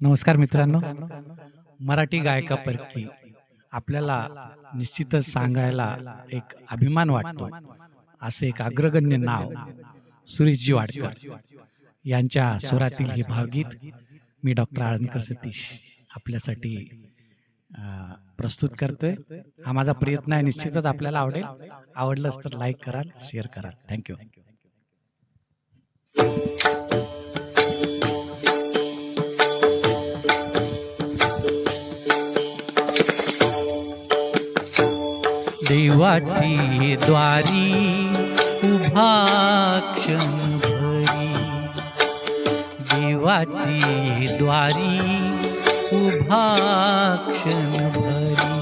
नमस्कार मित्रांनो, मराठी गायकापैकी आपल्याला निश्चितच सांगायला एक अभिमान वाटतो असे एक अग्रगण्य नाव सुरेशजी वाडकर यांच्या स्वरातील हे भावगीत मी डॉक्टर आळंदकर सतीश आपल्यासाठी प्रस्तुत करतोय. हा माझा प्रयत्न आहे, निश्चितच आपल्याला आवडेल. आवडलंच तर लाईक कराल, शेअर कराल. थँक्यू. देवाची द्वारी उभा क्षणभरी, देवाची द्वारी उभा क्षणभरी,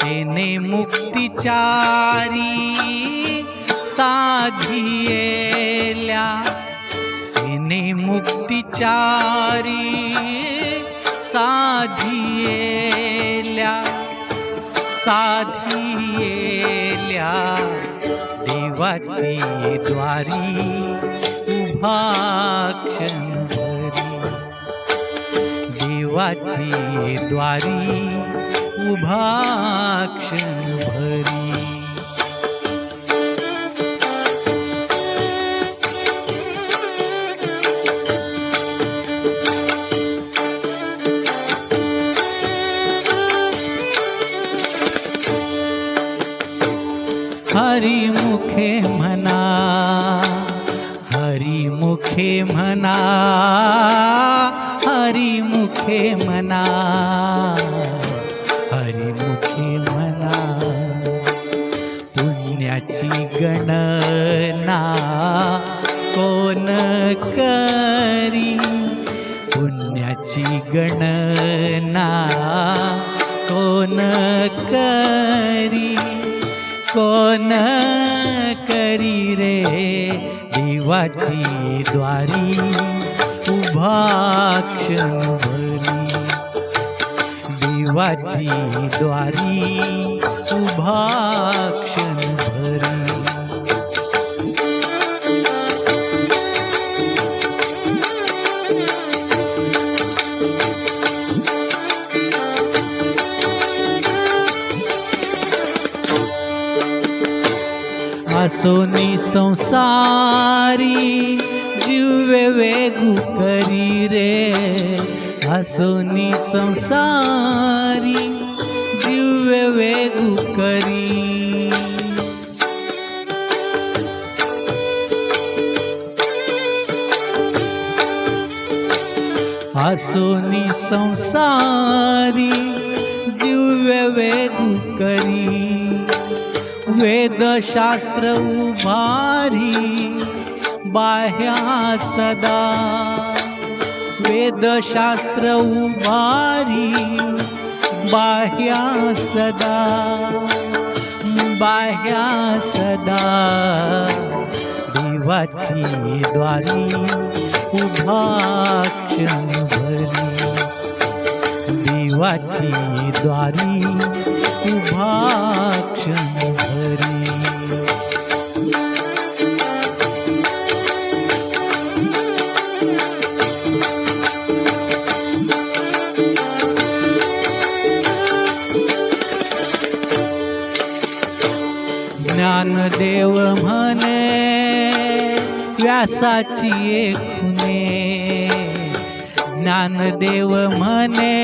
तेने मुक्तिचारी साधियेल्या, तेने मुक्तिचारी साधियेल्या, साधियेल्या देवाची द्वारी उभा क्षणभरी, देवाची द्वारी उभा क्षणभरी. हरिमुखे म्हणा, हरिमुखे म्हणा, हरिमुखे म्हणा, हरिमुखे म्हणा, पुण्याची गणना कोण करी, पुण्याची गणना कोण करी, कोण करी रे देवाची द्वारी उभा क्षणभरी, देवाची द्वारी उभा क्षणभरी. असोनी संसारी जीव वेगू करी रे, असोनी संसारी जीव वेगू करी, असोनी संसारी जीव वेगू करी, वेदशास्त्र उभारी बाह्या सदा, वेदशास्त्र उभारी बाह्या सदा, बाह्या सदा देवाची द्वारी उभा क्षणभरी, देवाची द्वारी उभा क्षणभरी. ज्ञानदेव म्हणे व्यासाची खुणे, ज्ञानदेव म्हणे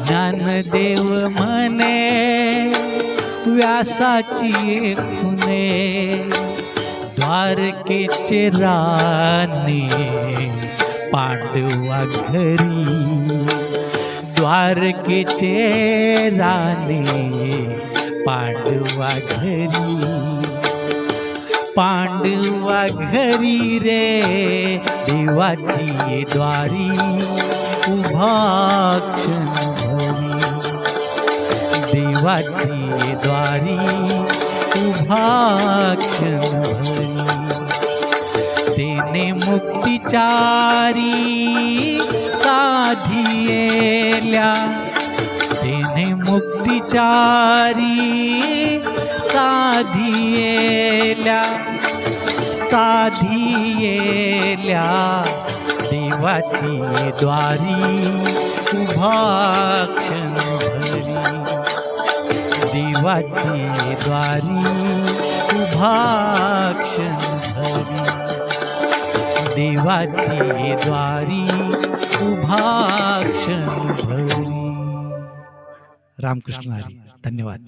ज्ञानदेव म्हणे व्यासाची खुणे, द्वारकेचे राणे पांडवा घरी, द्वारकेचे राणे पांडवा घरी, पांडवा घरी रे देवाची द्वारी उभा क्षणभरी, देवाची द्वारी उभा क्षणभरी, तेने मुक्तिचारी सा साधियेल्या तेने मुक्तिचारी साधियेल्या साधियेल्या देवाची द्वारी उभा क्षणभरी देवाची द्वारी उभा क्षणभरी देवाची द्वारी उभा क्षणभरी. रामकृष्ण हरी. धन्यवाद.